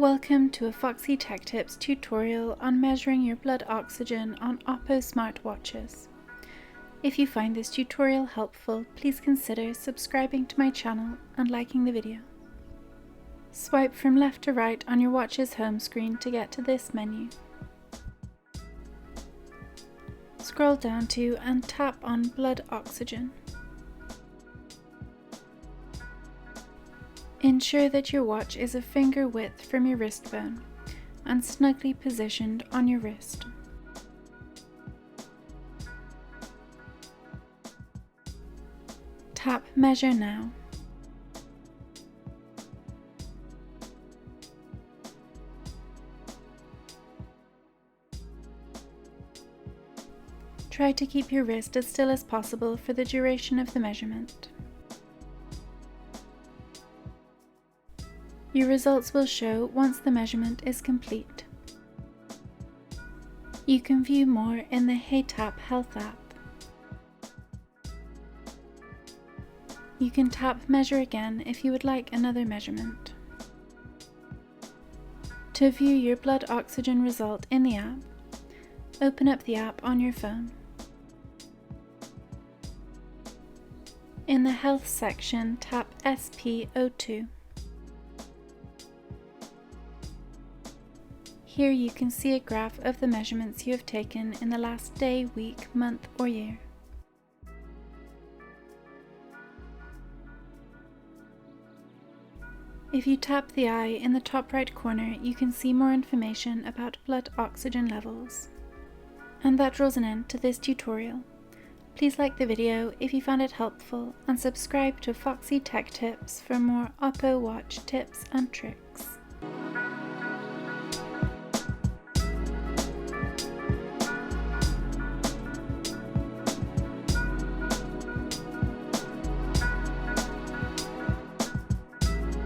Welcome to a Foxy Tech Tips tutorial on measuring your blood oxygen on Oppo Smart watches. If you find this tutorial helpful, please consider subscribing to my channel and liking the video. Swipe from left to right on your watch's home screen to get to this menu. Scroll down to and tap on blood oxygen. Ensure that your watch is a finger width from your wristbone and snugly positioned on your wrist. Tap Measure Now. Try to keep your wrist as still as possible for the duration of the measurement. Your results will show once the measurement is complete. You can view more in the Heytap Health app. You can tap Measure Again if you would like another measurement. To view your blood oxygen result in the app, open up the app on your phone. In the Health section, tap SpO2. Here you can see a graph of the measurements you have taken in the last day, week, month, or year. If you tap the eye in the top right corner, you can see more information about blood oxygen levels. And that draws an end to this tutorial. Please like the video if you found it helpful and subscribe to Foxy Tech Tips for more Oppo Watch tips and tricks.